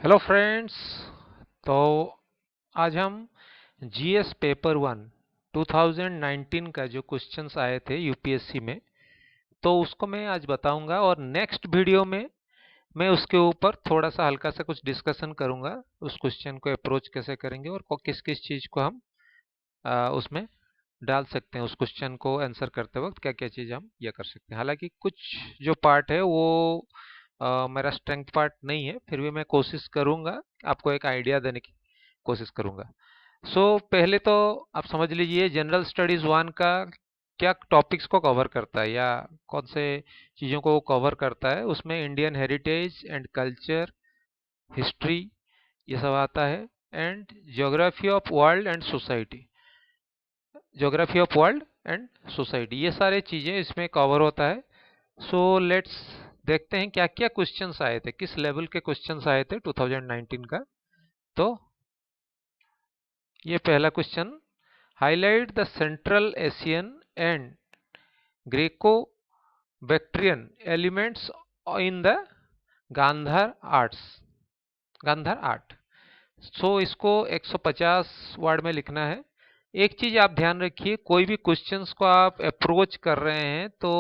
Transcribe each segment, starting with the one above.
Hello friends. तो आज हम जीएस पेपर 2019 का जो क्वेश्चंस आए थे यूपीएससी में, तो उसको मैं आज बताऊंगा और नेक्स्ट वीडियो में मैं उसके ऊपर थोड़ा सा हल्का सा कुछ डिस्कशन करूंगा। उस क्वेश्चन को अप्रोच कैसे करेंगे और किस किस चीज़ को हम उसमें डाल सकते हैं, उस क्वेश्चन को आंसर करते वक्त क्या क्या चीज़ हम ये कर सकते हैं। हालांकि कुछ जो पार्ट है वो मेरा स्ट्रेंथ पार्ट नहीं है, फिर भी मैं कोशिश करूंगा आपको एक आइडिया देने की कोशिश करूंगा। पहले तो आप समझ लीजिए जनरल स्टडीज 1 का क्या टॉपिक्स को कवर करता है या कौन से चीज़ों को कवर करता है। उसमें Indian heritage and culture, history, ये सब आता है, and geography of world and society, geography of world and society, ये सारे चीज़ें इसमें कवर होता है। लेट्स देखते हैं क्या क्या क्वेश्चंस आए थे, किस लेवल के क्वेश्चंस आए थे 2019 का। तो ये पहला question, highlight the central Asian and Greco Bactrian elements in the Gandhara arts, Gandhara art. इसको 150 वर्ड में लिखना है। एक चीज आप ध्यान रखिए, कोई भी क्वेश्चंस को आप अप्रोच कर रहे हैं तो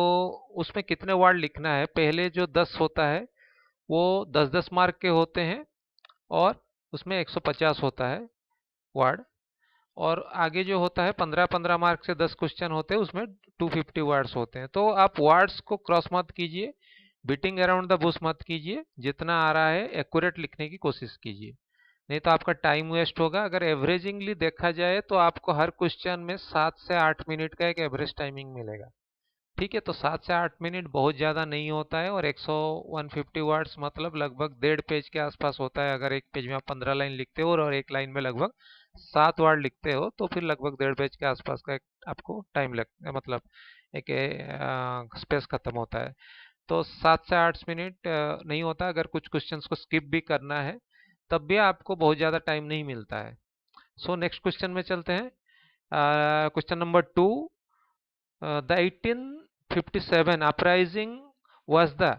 उसमें कितने वर्ड लिखना है। पहले जो 10 होता है वो 10-10 मार्क के होते हैं और उसमें 150 होता है वर्ड, और आगे जो होता है 15-15 मार्क से 10 क्वेश्चन होते हैं, उसमें 250 वर्ड्स होते हैं। तो आप वर्ड्स को क्रॉस मत कीजिए, बीटिंग अराउंड द बुश मत कीजिए, जितना आ रहा है एक्यूरेट लिखने की कोशिश कीजिए, नहीं तो आपका टाइम वेस्ट होगा। अगर एवरेजिंगली देखा जाए तो आपको हर क्वेश्चन में 7 से 8 मिनट का एक एवरेज टाइमिंग मिलेगा। ठीक है, तो 7 से 8 मिनट बहुत ज़्यादा नहीं होता है, और 150 वर्ड्स मतलब लगभग 1.5 पेज के आसपास होता है। अगर एक पेज में आप 15 लाइन लिखते हो और एक लाइन में लगभग 7 वर्ड लिखते हो तो फिर लगभग 1.5 पेज के आसपास का आपको टाइम लगता है, मतलब एक स्पेस खत्म होता है। तो 7 से 8 मिनट नहीं होता। अगर कुछ क्वेश्चंस को स्किप भी करना है तब भी आपको बहुत ज़्यादा टाइम नहीं मिलता है। नेक्स्ट क्वेश्चन में चलते हैं। Question number 2, the 1857 uprising was the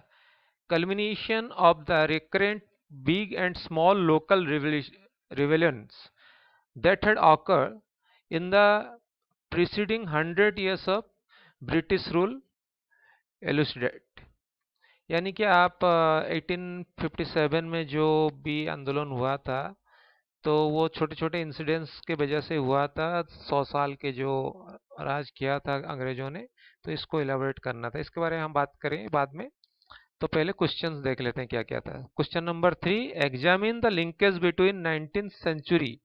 culmination of the recurrent big and small local rebellions that had occurred in the preceding 100 years of British rule. Elucidate। यानी कि आप 1857 में जो भी आंदोलन हुआ था तो वो छोटे छोटे इंसिडेंट्स के वजह से हुआ था। 100 साल के जो राज किया था अंग्रेजों ने, तो इसको इलाबोरेट करना था। इसके बारे में हम बात करें बाद में। तो पहले क्वेश्चंस देख लेते हैं क्या क्या था। Question number 3, examine the linkage between 19th century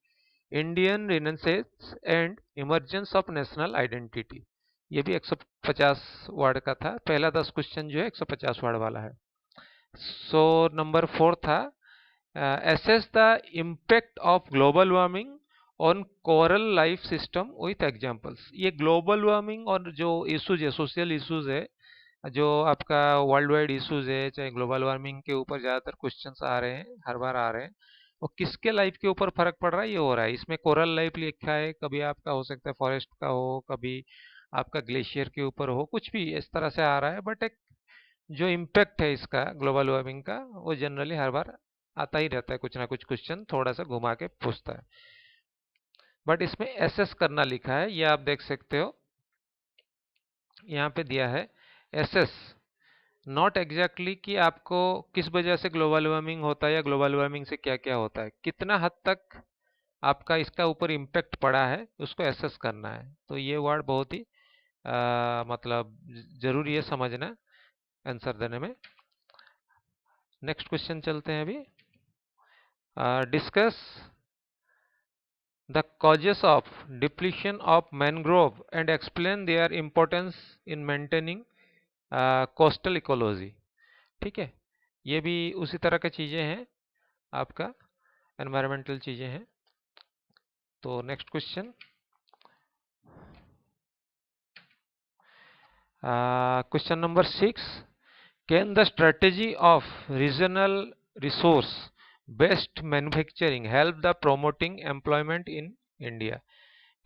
Indian renaissance and emergence of national identity. ये भी 150 वर्ड का था। पहला 10 क्वेश्चन जो है 150 वर्ड वाला है। नंबर 4 था, assess the impact of global warming on coral life system with examples। ये ग्लोबल वार्मिंग और जो इश्यूज है, सोशल इश्यूज है, जो आपका वर्ल्ड वाइड इश्यूज है, चाहे ग्लोबल वार्मिंग के ऊपर ज़्यादातर क्वेश्चंस आ रहे हैं, हर बार आ रहे हैं, और किसके लाइफ के ऊपर फर्क पड़ रहा है ये हो रहा है। इसमें कोरल लाइफ लिखा है, कभी आपका हो सकता है फॉरेस्ट का हो, कभी आपका ग्लेशियर के ऊपर हो, कुछ भी इस तरह से आ रहा है। बट एक जो इम्पैक्ट है इसका ग्लोबल वार्मिंग का, वो जनरली हर बार आता ही रहता है, कुछ ना कुछ क्वेश्चन थोड़ा सा घुमा के पूछता है। बट इसमें एसेस करना लिखा है, ये आप देख सकते हो, यहाँ पे दिया है एसेस, नॉट एग्जैक्टली कि आपको किस वजह से ग्लोबल वार्मिंग होता है या ग्लोबल वार्मिंग से क्या क्या होता है, कितना हद तक आपका इसका ऊपर इम्पैक्ट पड़ा है उसको एसेस करना है। तो ये वर्ड बहुत ही मतलब जरूरी है समझना आंसर देने में। नेक्स्ट क्वेश्चन चलते हैं अभी। Discuss the causes of depletion of mangrove and explain their importance in maintaining coastal ecology। ठीक है, ये भी उसी तरह की चीज़ें हैं, आपका एनवायरमेंटल चीज़ें हैं। तो next question, question number 6, can the strategy of regional resource based manufacturing help the promoting employment in India.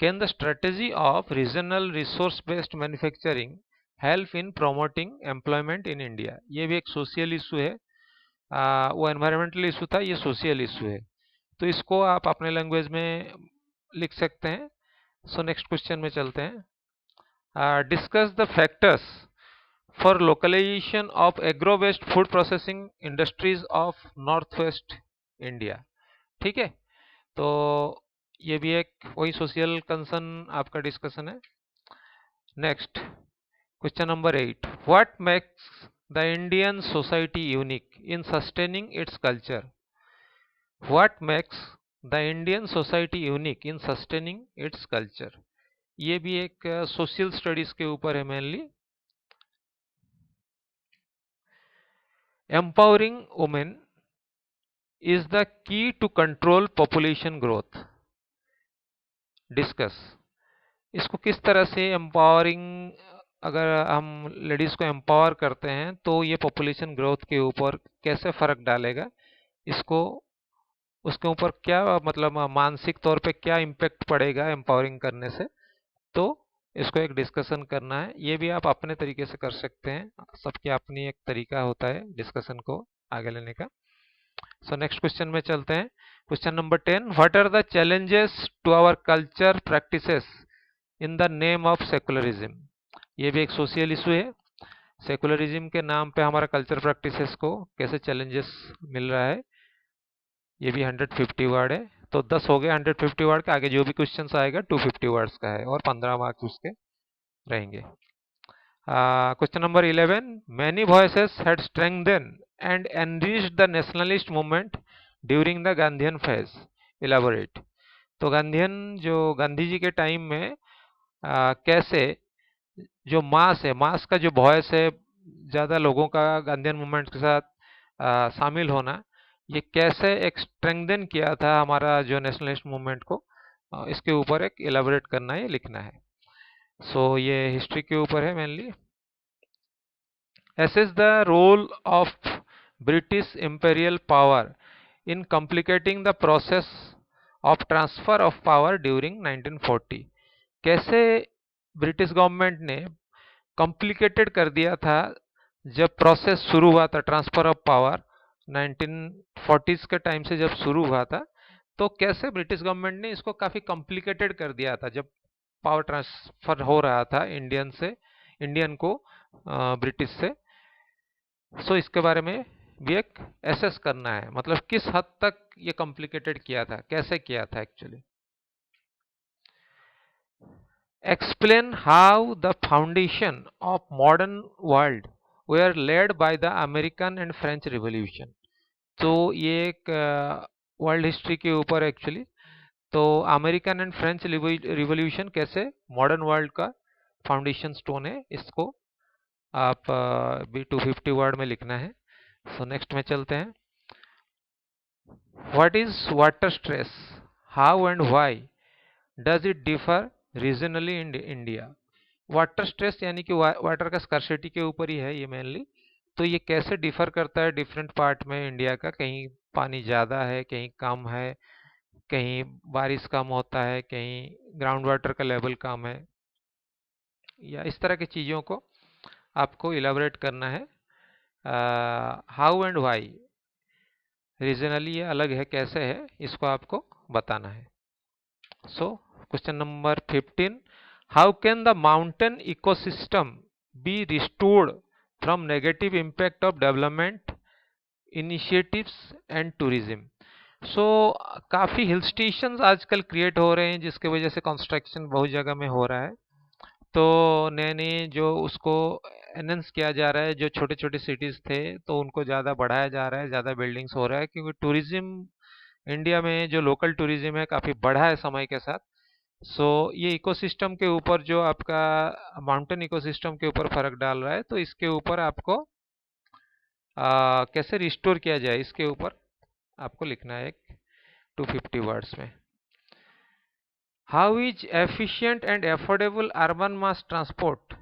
Can the strategy of regional resource-based manufacturing help in promoting employment in India? ये भी एक social issue है। वो environmental issue था, ये social issue है। तो इसको आप अपने लैंग्वेज में लिख सकते हैं। सो नेक्स्ट क्वेश्चन में चलते हैं। Discuss the factors for localisation of agro waste food processing industries of north west India. ठीक है, तो ये भी एक वही सोशल कंसर्न आपका डिस्कशन है। Next question number 8, what makes the Indian society unique in sustaining its culture. What makes the Indian society unique in sustaining its culture. ये भी एक सोशल स्टडीज के ऊपर है mainly. Empowering women is the key to control population growth. Discuss इसको किस तरह से एम्पावरिंग, अगर हम लेडीज को एम्पावर करते हैं तो ये पॉपुलेशन ग्रोथ के ऊपर कैसे फर्क डालेगा, इसको उसके ऊपर क्या मतलब मानसिक तौर पे क्या इम्पेक्ट पड़ेगा एम्पावरिंग करने से, तो इसको एक डिस्कशन करना है। ये भी आप अपने तरीके से कर सकते हैं, सबकी अपनी एक तरीका होता है डिस्कशन को आगे लेने का। सो नेक्स्ट क्वेश्चन में चलते हैं। Question number 10, what are the challenges to our culture practices in the name of secularism. ये भी एक सोशल इशू है। सेकुलरिज्म के नाम पे हमारा कल्चर प्रैक्टिसेस को कैसे चैलेंजेस मिल रहा है। ये भी 150 वर्ड है, तो 10 हो गए 150 वर्ड के। आगे जो भी क्वेश्चन आएगा 250 वर्ड्स का है और 15 मार्क्स उसके रहेंगे। Question number 11, many voices had strengthened and enriched the nationalist movement during the Gandhian phase. Elaborate. तो गांधीयन जो गांधी जी के टाइम में कैसे जो मास है, मास का जो वॉइस है, ज़्यादा लोगों का गांधीयन मूवमेंट के साथ शामिल होना, ये कैसे एक स्ट्रेंथन किया था हमारा जो नेशनलिस्ट मूवमेंट को, इसके ऊपर एक एलाबोरेट करना है, लिखना है। सो ये हिस्ट्री के ऊपर है mainly. Assess the role of British imperial power in complicating the process of transfer of power during 1940। कैसे ब्रिटिश गवर्नमेंट ने कॉम्प्लिकेटेड कर दिया था जब प्रोसेस शुरू हुआ था ट्रांसफर ऑफ पावर 1940s के टाइम से जब शुरू हुआ था, तो कैसे ब्रिटिश गवर्नमेंट ने इसको काफ़ी कॉम्प्लिकेटेड कर दिया था जब पावर ट्रांसफर हो रहा था इंडियन को ब्रिटिश से। सो इसके बारे में भी एक एसेस करना है, मतलब किस हद तक ये कॉम्प्लिकेटेड किया था, कैसे किया था actually. Explain how the foundation of modern world were laid by the American and French revolution. तो ये एक वर्ल्ड हिस्ट्री के ऊपर एक्चुअली। तो अमेरिकन एंड फ्रेंच रिवॉल्यूशन कैसे मॉडर्न वर्ल्ड का फाउंडेशन स्टोन है, इसको आप भी 250 वर्ड में लिखना है। सो नेक्स्ट में चलते हैं। What is water stress, how and why does it differ regionally in India. Water stress यानी कि वाटर का स्कर्सिटी के ऊपर ही है ये मेनली। तो ये कैसे डिफर करता है डिफरेंट पार्ट में इंडिया का, कहीं पानी ज़्यादा है, कहीं कम है, कहीं बारिश कम होता है, कहीं ग्राउंड वाटर का लेवल कम है, या इस तरह की चीज़ों को आपको इलाबोरेट करना है। हाउ एंड व्हाई रीजनली ये अलग है, कैसे है, इसको आपको बताना है। So question number 15, how can the mountain ecosystem be restored from negative impact of development initiatives and tourism. So काफ़ी हिल स्टेशंस आजकल क्रिएट हो रहे हैं जिसके वजह से कंस्ट्रक्शन बहुत जगह में हो रहा है। तो नए नए जो उसको एनहेंस किया जा रहा है, जो छोटे छोटे सिटीज़ थे तो उनको ज़्यादा बढ़ाया जा रहा है, ज़्यादा बिल्डिंग्स हो रहा है, क्योंकि टूरिज्म इंडिया में जो लोकल टूरिज्म है काफ़ी बढ़ा है समय के साथ। सो ये इकोसिस्टम के ऊपर जो आपका माउंटेन इकोसिस्टम के ऊपर फर्क डाल रहा है, तो इसके ऊपर आपको कैसे रिस्टोर किया जाए, इसके ऊपर आपको लिखना है एक 250 वर्ड्स में। How is efficient and affordable urban mass transport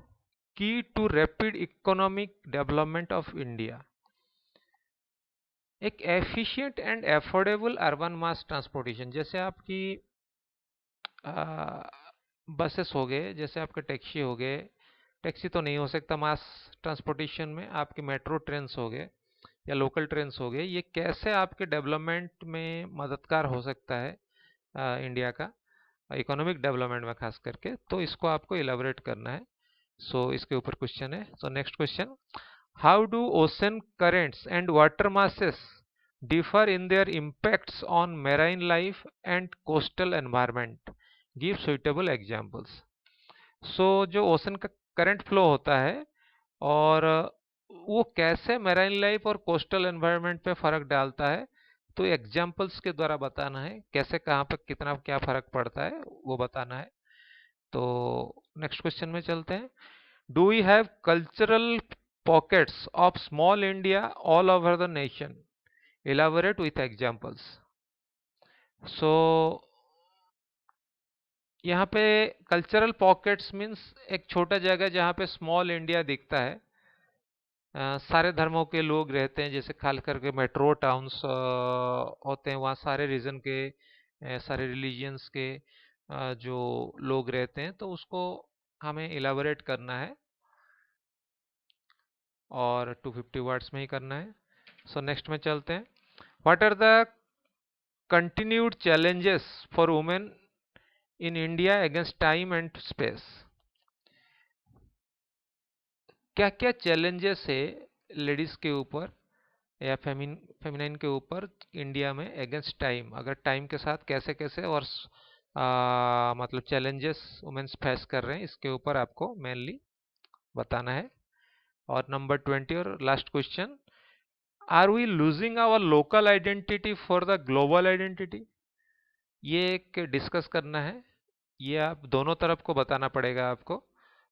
key to rapid economic development of India. एक efficient and affordable urban mass transportation, जैसे आपकी बसेस हो गए, जैसे आपके टैक्सी हो गए, टैक्सी तो नहीं हो सकता मास ट्रांसपोर्टेशन में, आपके मेट्रो ट्रेन्स हो गए, या लोकल ट्रेन्स हो गए, ये कैसे आपके डेवलपमेंट में मददगार हो सकता है इंडिया का, इकोनॉमिक डेवलपमेंट में खास करके, तो इसको आपको इलेबोरेट करना है। सो इसके ऊपर क्वेश्चन है। So next question, how do ocean currents and water masses differ in their impacts on marine life and coastal environment? Give suitable examples. So जो ओशन का करंट फ्लो होता है और वो कैसे मैराइन लाइफ और कोस्टल एनवायरनमेंट पे फर्क डालता है, तो एग्जाम्पल्स के द्वारा बताना है, कैसे कहाँ पर कितना क्या फर्क पड़ता है वो बताना है। तो नेक्स्ट क्वेश्चन में चलते हैं। Do we have cultural pockets of small India all over the nation? Elaborate with examples. So यहाँ पे कल्चरल पॉकेट्स मीन्स एक छोटा जगह जहाँ पे स्मॉल इंडिया दिखता है, सारे धर्मों के लोग रहते हैं, जैसे खास करके मेट्रो टाउन्स होते हैं, वहाँ सारे रीजन के सारे रिलीजियंस के जो लोग रहते हैं, तो उसको हमें इलाबोरेट करना है और 250 वर्ड्स में ही करना है। सो नेक्स्ट में चलते हैं। What are the continued challenges for women in India against time and space? क्या क्या चैलेंजेस है लेडीज के ऊपर या फेमिनाइन के ऊपर इंडिया में अगेंस्ट टाइम, अगर टाइम के साथ कैसे कैसे और मतलब चैलेंजेस वुमेन्स फेस कर रहे हैं, इसके ऊपर आपको मेनली बताना है। और नंबर 20 और last question, are we losing our local identity for the global identity? ये एक डिस्कस करना है, ये आप दोनों तरफ को बताना पड़ेगा आपको,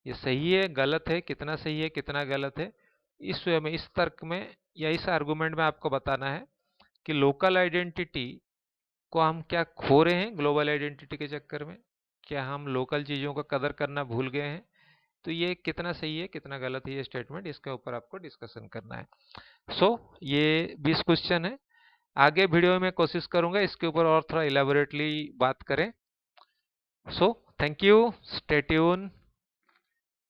ये सही है गलत है, कितना सही है कितना गलत है, इस वे में, इस तर्क में या इस आर्गुमेंट में आपको बताना है कि लोकल आइडेंटिटी को हम क्या खो रहे हैं ग्लोबल आइडेंटिटी के चक्कर में, क्या हम लोकल चीज़ों का कदर करना भूल गए हैं, तो ये कितना सही है कितना गलत है ये स्टेटमेंट, इसके ऊपर आपको डिस्कशन करना है। सो ये 20 क्वेश्चन है, आगे वीडियो में कोशिश करूंगा इसके ऊपर और थोड़ा इलेबोरेटली बात करें। So thank you, stay tune.